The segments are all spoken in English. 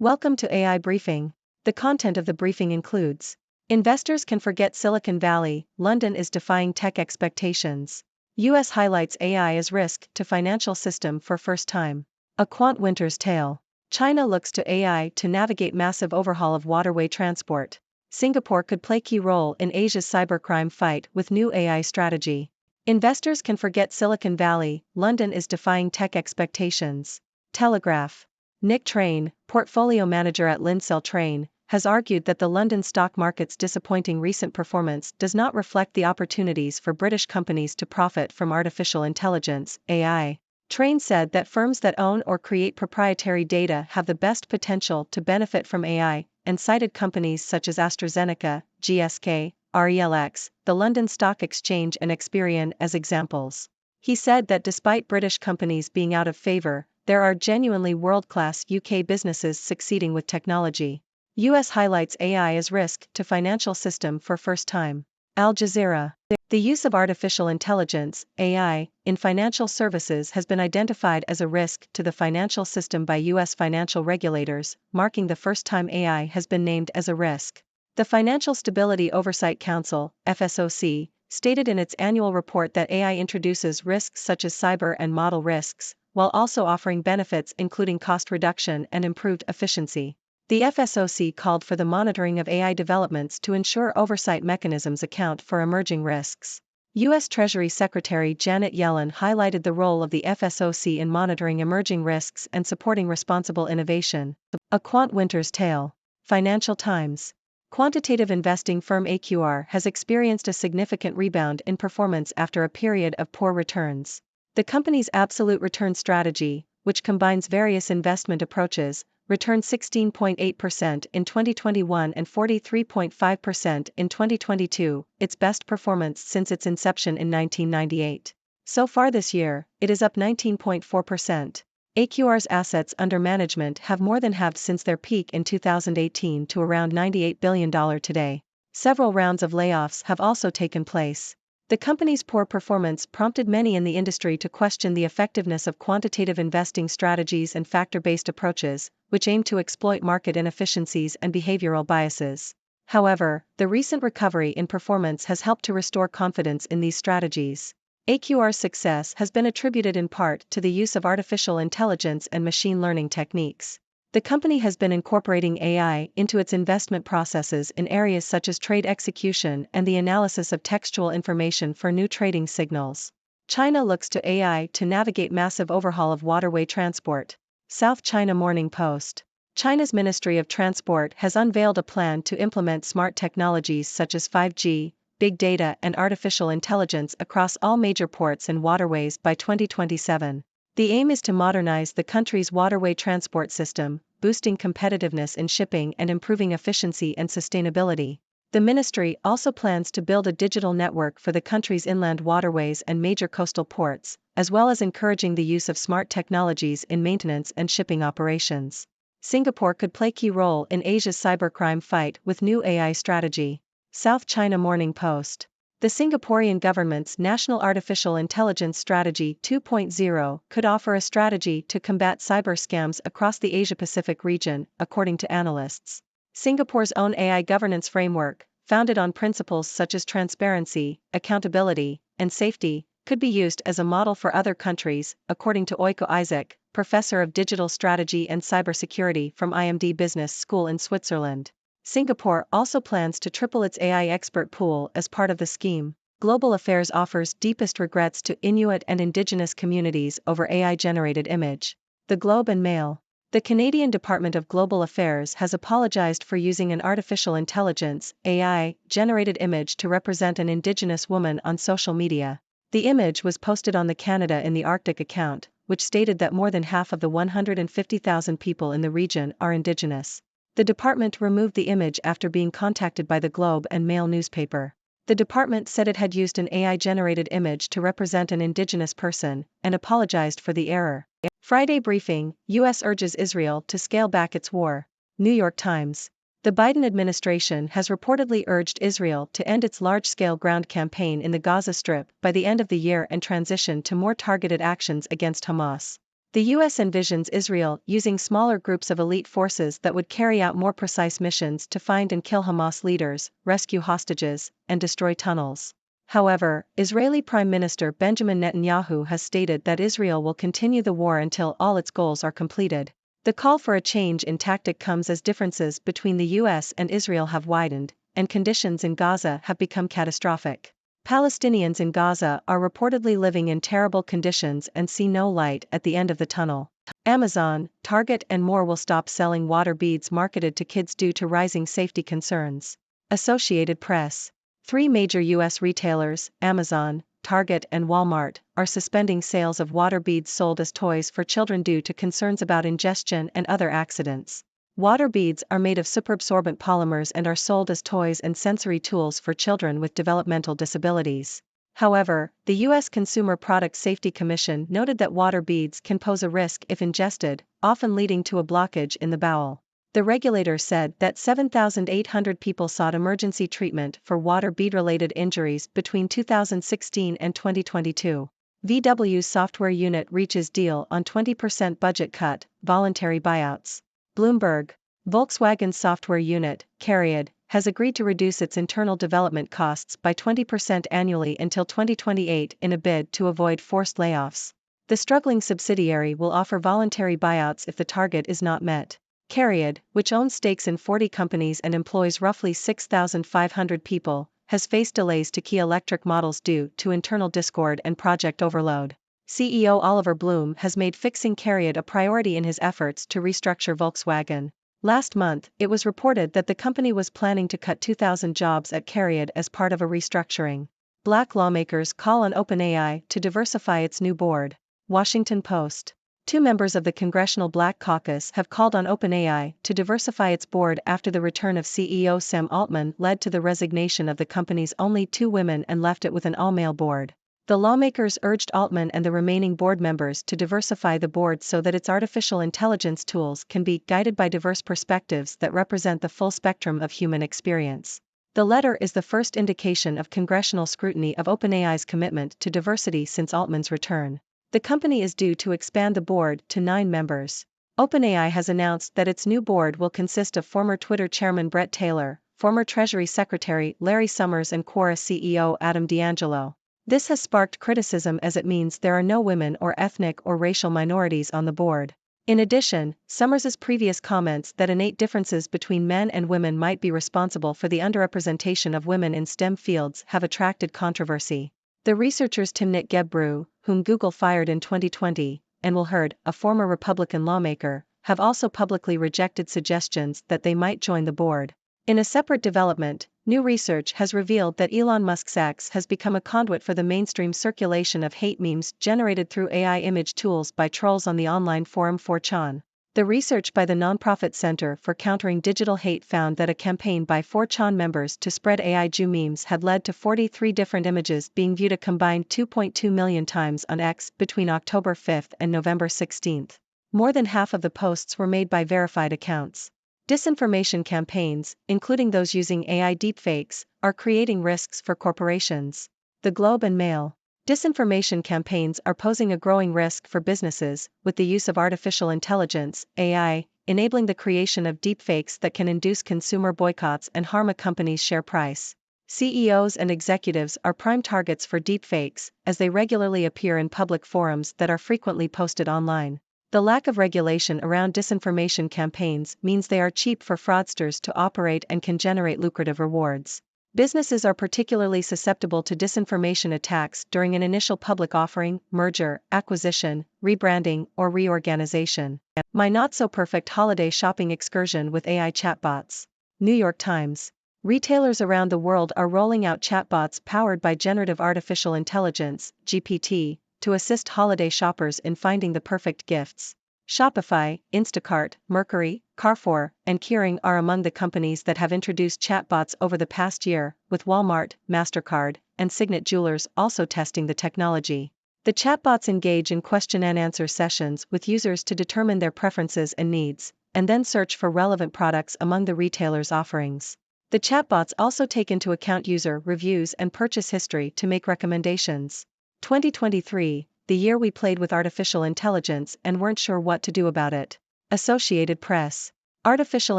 Welcome to AI Briefing. The content of the briefing includes: investors can forget Silicon Valley, London is defying tech expectations. US highlights AI as risk to financial system for first time. A quant winter's tale. China looks to AI to navigate massive overhaul of waterway transport. Singapore could play key role in Asia's cybercrime fight with new AI strategy. Investors can forget Silicon Valley, London is defying tech expectations. Telegraph. Nick Train, portfolio manager at Linsell Train, has argued that the London stock market's disappointing recent performance does not reflect the opportunities for British companies to profit from artificial intelligence, AI. Train said that firms that own or create proprietary data have the best potential to benefit from AI, and cited companies such as AstraZeneca, GSK, RELX, the London Stock Exchange and Experian as examples. He said that despite British companies being out of favor, there are genuinely world-class UK businesses succeeding with technology. US highlights AI as risk to financial system for first time. Al Jazeera. The use of artificial intelligence, AI, in financial services has been identified as a risk to the financial system by US financial regulators, marking the first time AI has been named as a risk. The Financial Stability Oversight Council, FSOC, stated in its annual report that AI introduces risks such as cyber and model risks, while also offering benefits including cost reduction and improved efficiency. The FSOC called for the monitoring of AI developments to ensure oversight mechanisms account for emerging risks. U.S. Treasury Secretary Janet Yellen highlighted the role of the FSOC in monitoring emerging risks and supporting responsible innovation. A quant winter's tale. Financial Times. Quantitative investing firm AQR has experienced a significant rebound in performance after a period of poor returns. The company's absolute return strategy, which combines various investment approaches, returned 16.8% in 2021 and 43.5% in 2022, its best performance since its inception in 1998. So far this year, it is up 19.4%. AQR's assets under management have more than halved since their peak in 2018 to around $98 billion today. Several rounds of layoffs have also taken place. The company's poor performance prompted many in the industry to question the effectiveness of quantitative investing strategies and factor-based approaches, which aim to exploit market inefficiencies and behavioral biases. However, the recent recovery in performance has helped to restore confidence in these strategies. AQR's success has been attributed in part to the use of artificial intelligence and machine learning techniques. The company has been incorporating AI into its investment processes in areas such as trade execution and the analysis of textual information for new trading signals. China looks to AI to navigate massive overhaul of waterway transport. South China Morning Post. China's Ministry of Transport has unveiled a plan to implement smart technologies such as 5G, big data and artificial intelligence across all major ports and waterways by 2027. The aim is to modernize the country's waterway transport system, boosting competitiveness in shipping and improving efficiency and sustainability. The ministry also plans to build a digital network for the country's inland waterways and major coastal ports, as well as encouraging the use of smart technologies in maintenance and shipping operations. Singapore could play key role in Asia's cybercrime fight with new AI strategy. South China Morning Post. The Singaporean government's National Artificial Intelligence Strategy 2.0 could offer a strategy to combat cyber scams across the Asia-Pacific region, according to analysts. Singapore's own AI governance framework, founded on principles such as transparency, accountability, and safety, could be used as a model for other countries, according to Oiko Isaac, professor of digital strategy and cybersecurity from IMD Business School in Switzerland. Singapore also plans to triple its AI expert pool as part of the scheme. Global Affairs offers deepest regrets to Inuit and Indigenous communities over AI-generated image. The Globe and Mail. The Canadian Department of Global Affairs has apologized for using an artificial intelligence (AI) generated image to represent an Indigenous woman on social media. The image was posted on the Canada in the Arctic account, which stated that more than half of the 150,000 people in the region are Indigenous. The department removed the image after being contacted by the Globe and Mail newspaper. The department said it had used an AI-generated image to represent an Indigenous person, and apologized for the error. Friday briefing, U.S. urges Israel to scale back its war. New York Times. The Biden administration has reportedly urged Israel to end its large-scale ground campaign in the Gaza Strip by the end of the year and transition to more targeted actions against Hamas. The US envisions Israel using smaller groups of elite forces that would carry out more precise missions to find and kill Hamas leaders, rescue hostages, and destroy tunnels. However, Israeli Prime Minister Benjamin Netanyahu has stated that Israel will continue the war until all its goals are completed. The call for a change in tactic comes as differences between the US and Israel have widened, and conditions in Gaza have become catastrophic. Palestinians in Gaza are reportedly living in terrible conditions and see no light at the end of the tunnel. Amazon, Target and more will stop selling water beads marketed to kids due to rising safety concerns. Associated Press. 3 major U.S. retailers, Amazon, Target and Walmart, are suspending sales of water beads sold as toys for children due to concerns about ingestion and other accidents. Water beads are made of superabsorbent polymers and are sold as toys and sensory tools for children with developmental disabilities. However, the U.S. Consumer Product Safety Commission noted that water beads can pose a risk if ingested, often leading to a blockage in the bowel. The regulator said that 7,800 people sought emergency treatment for water bead-related injuries between 2016 and 2022. VW's software unit reaches deal on 20% budget cut, voluntary buyouts. Bloomberg. Volkswagen's software unit, Cariad, has agreed to reduce its internal development costs by 20% annually until 2028 in a bid to avoid forced layoffs. The struggling subsidiary will offer voluntary buyouts if the target is not met. Cariad, which owns stakes in 40 companies and employs roughly 6,500 people, has faced delays to key electric models due to internal discord and project overload. CEO Oliver Blume has made fixing Cariad a priority in his efforts to restructure Volkswagen. Last month, it was reported that the company was planning to cut 2,000 jobs at Cariad as part of a restructuring. Black lawmakers call on OpenAI to diversify its new board. Washington Post. 2 members of the Congressional Black Caucus have called on OpenAI to diversify its board after the return of CEO Sam Altman led to the resignation of the company's only 2 women and left it with an all-male board. The lawmakers urged Altman and the remaining board members to diversify the board so that its artificial intelligence tools can be guided by diverse perspectives that represent the full spectrum of human experience. The letter is the first indication of congressional scrutiny of OpenAI's commitment to diversity since Altman's return. The company is due to expand the board to 9 members. OpenAI has announced that its new board will consist of former Twitter chairman Bret Taylor, former Treasury Secretary Larry Summers and Quora CEO Adam D'Angelo. This has sparked criticism as it means there are no women or ethnic or racial minorities on the board. In addition, Summers's previous comments that innate differences between men and women might be responsible for the underrepresentation of women in STEM fields have attracted controversy. The researchers Timnit Gebru, whom Google fired in 2020, and Will Hurd, a former Republican lawmaker, have also publicly rejected suggestions that they might join the board. In a separate development, new research has revealed that Elon Musk's X has become a conduit for the mainstream circulation of hate memes generated through AI image tools by trolls on the online forum 4chan. The research by the nonprofit Center for Countering Digital Hate found that a campaign by 4chan members to spread AI Jew memes had led to 43 different images being viewed a combined 2.2 million times on X between October 5 and November 16. More than half of the posts were made by verified accounts. Disinformation campaigns, including those using AI deepfakes, are creating risks for corporations. The Globe and Mail. Disinformation campaigns are posing a growing risk for businesses, with the use of artificial intelligence, AI, enabling the creation of deepfakes that can induce consumer boycotts and harm a company's share price. CEOs and executives are prime targets for deepfakes, as they regularly appear in public forums that are frequently posted online. The lack of regulation around disinformation campaigns means they are cheap for fraudsters to operate and can generate lucrative rewards. Businesses are particularly susceptible to disinformation attacks during an initial public offering, merger, acquisition, rebranding, or reorganization. My not-so-perfect holiday shopping excursion with AI chatbots. New York Times. Retailers around the world are rolling out chatbots powered by generative artificial intelligence, GPT, to assist holiday shoppers in finding the perfect gifts. Shopify, Instacart, Mercury, Carrefour, and Kering are among the companies that have introduced chatbots over the past year, with Walmart, MasterCard, and Signet Jewelers also testing the technology. The chatbots engage in question-and-answer sessions with users to determine their preferences and needs, and then search for relevant products among the retailer's offerings. The chatbots also take into account user reviews and purchase history to make recommendations. 2023, the year we played with artificial intelligence and weren't sure what to do about it. Associated Press. Artificial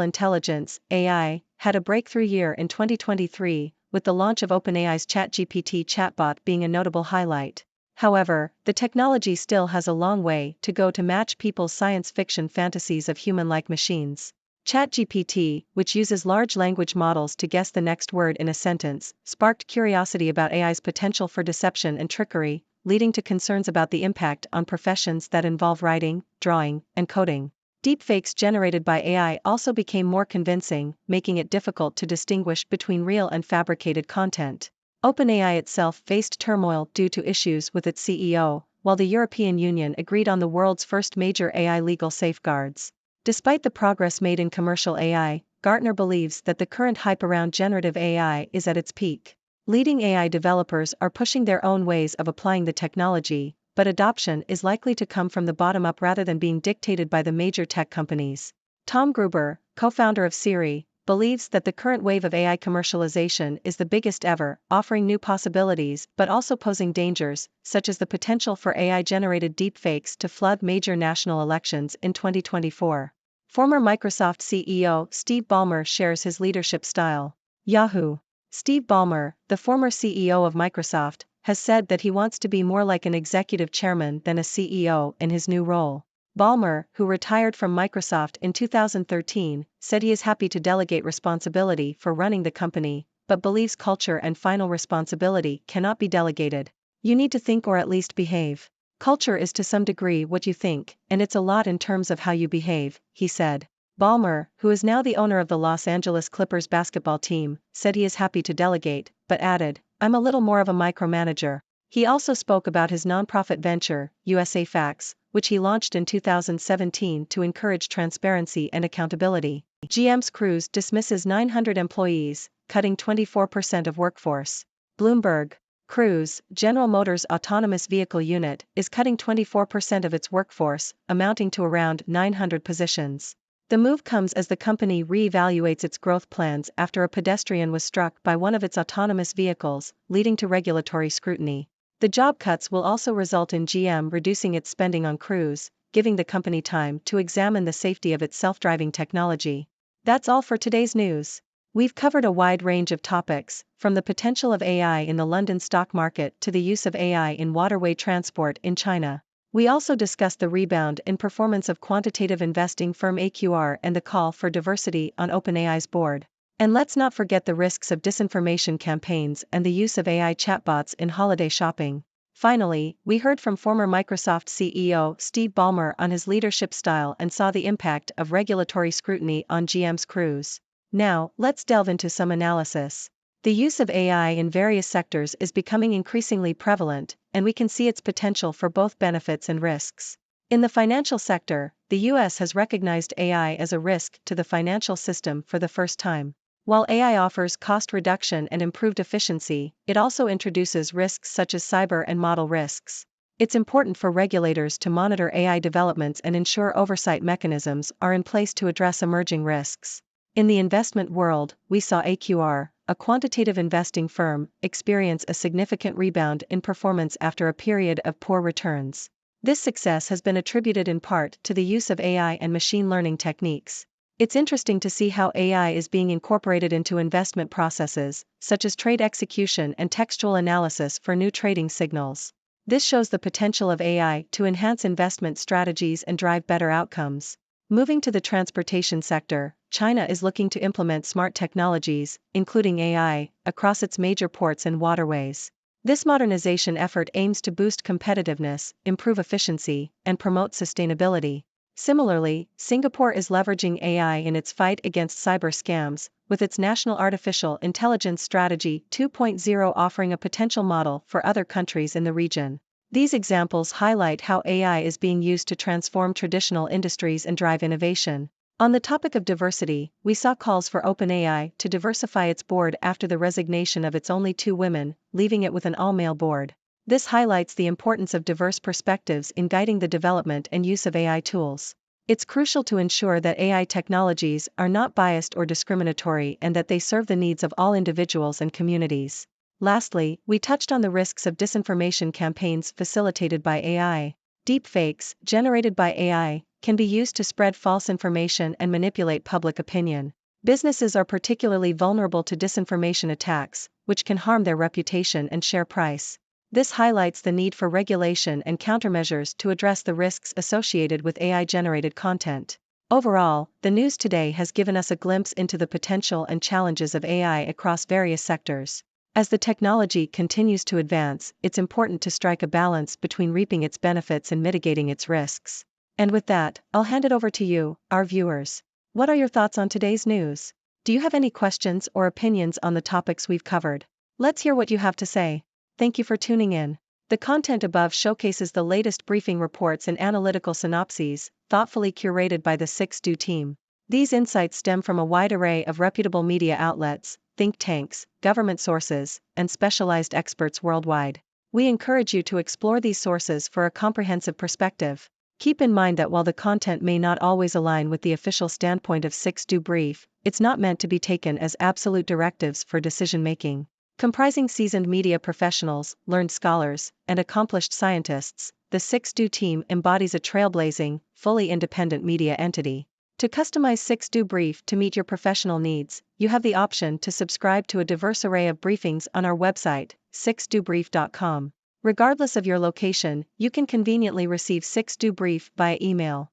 intelligence, AI, had a breakthrough year in 2023, with the launch of OpenAI's ChatGPT chatbot being a notable highlight. However, the technology still has a long way to go to match people's science fiction fantasies of human-like machines. ChatGPT, which uses large language models to guess the next word in a sentence, sparked curiosity about AI's potential for deception and trickery, leading to concerns about the impact on professions that involve writing, drawing, and coding. Deepfakes generated by AI also became more convincing, making it difficult to distinguish between real and fabricated content. OpenAI itself faced turmoil due to issues with its CEO, while the European Union agreed on the world's first major AI legal safeguards. Despite the progress made in commercial AI, Gartner believes that the current hype around generative AI is at its peak. Leading AI developers are pushing their own ways of applying the technology, but adoption is likely to come from the bottom up rather than being dictated by the major tech companies. Tom Gruber, co-founder of Siri, believes that the current wave of AI commercialization is the biggest ever, offering new possibilities but also posing dangers, such as the potential for AI-generated deepfakes to flood major national elections in 2024. Former Microsoft CEO Steve Ballmer shares his leadership style. Yahoo! Steve Ballmer, the former CEO of Microsoft, has said that he wants to be more like an executive chairman than a CEO in his new role. Ballmer, who retired from Microsoft in 2013, said he is happy to delegate responsibility for running the company, but believes culture and final responsibility cannot be delegated. You need to think or at least behave. Culture is to some degree what you think, and it's a lot in terms of how you behave, he said. Ballmer, who is now the owner of the Los Angeles Clippers basketball team, said he is happy to delegate, but added, "I'm a little more of a micromanager." He also spoke about his nonprofit venture, USA Facts, which he launched in 2017 to encourage transparency and accountability. GM's Cruise dismisses 900 employees, cutting 24% of workforce. Bloomberg. Cruise, General Motors' autonomous vehicle unit, is cutting 24% of its workforce, amounting to around 900 positions. The move comes as the company re-evaluates its growth plans after a pedestrian was struck by one of its autonomous vehicles, leading to regulatory scrutiny. The job cuts will also result in GM reducing its spending on Cruise, giving the company time to examine the safety of its self-driving technology. That's all for today's news. We've covered a wide range of topics, from the potential of AI in the London stock market to the use of AI in waterway transport in China. We also discussed the rebound in performance of quantitative investing firm AQR and the call for diversity on OpenAI's board. And let's not forget the risks of disinformation campaigns and the use of AI chatbots in holiday shopping. Finally, we heard from former Microsoft CEO Steve Ballmer on his leadership style and saw the impact of regulatory scrutiny on GM's Cruise. Now, let's delve into some analysis. The use of AI in various sectors is becoming increasingly prevalent, and we can see its potential for both benefits and risks. In the financial sector, the US has recognized AI as a risk to the financial system for the first time. While AI offers cost reduction and improved efficiency, it also introduces risks such as cyber and model risks. It's important for regulators to monitor AI developments and ensure oversight mechanisms are in place to address emerging risks. In the investment world, we saw AQR, a quantitative investing firm, experience a significant rebound in performance after a period of poor returns. This success has been attributed in part to the use of AI and machine learning techniques. It's interesting to see how AI is being incorporated into investment processes, such as trade execution and textual analysis for new trading signals. This shows the potential of AI to enhance investment strategies and drive better outcomes. Moving to the transportation sector, China is looking to implement smart technologies, including AI, across its major ports and waterways. This modernization effort aims to boost competitiveness, improve efficiency, and promote sustainability. Similarly, Singapore is leveraging AI in its fight against cyber scams, with its National Artificial Intelligence Strategy 2.0 offering a potential model for other countries in the region. These examples highlight how AI is being used to transform traditional industries and drive innovation. On the topic of diversity, we saw calls for OpenAI to diversify its board after the resignation of its only 2 women, leaving it with an all-male board. This highlights the importance of diverse perspectives in guiding the development and use of AI tools. It's crucial to ensure that AI technologies are not biased or discriminatory and that they serve the needs of all individuals and communities. Lastly, we touched on the risks of disinformation campaigns facilitated by AI. Deepfakes, generated by AI, can be used to spread false information and manipulate public opinion. Businesses are particularly vulnerable to disinformation attacks, which can harm their reputation and share price. This highlights the need for regulation and countermeasures to address the risks associated with AI-generated content. Overall, the news today has given us a glimpse into the potential and challenges of AI across various sectors. As the technology continues to advance, it's important to strike a balance between reaping its benefits and mitigating its risks. And with that, I'll hand it over to you, our viewers. What are your thoughts on today's news? Do you have any questions or opinions on the topics we've covered? Let's hear what you have to say. Thank you for tuning in. The content above showcases the latest briefing reports and analytical synopses, thoughtfully curated by the 6Do team. These insights stem from a wide array of reputable media outlets, think tanks, government sources, and specialized experts worldwide. We encourage you to explore these sources for a comprehensive perspective. Keep in mind that while the content may not always align with the official standpoint of 6Do Brief, it's not meant to be taken as absolute directives for decision-making. Comprising seasoned media professionals, learned scholars, and accomplished scientists, the 6Do team embodies a trailblazing, fully independent media entity. To customize 6Do Brief to meet your professional needs, you have the option to subscribe to a diverse array of briefings on our website, 6dobrief.com. Regardless of your location, you can conveniently receive 6Do Brief via email.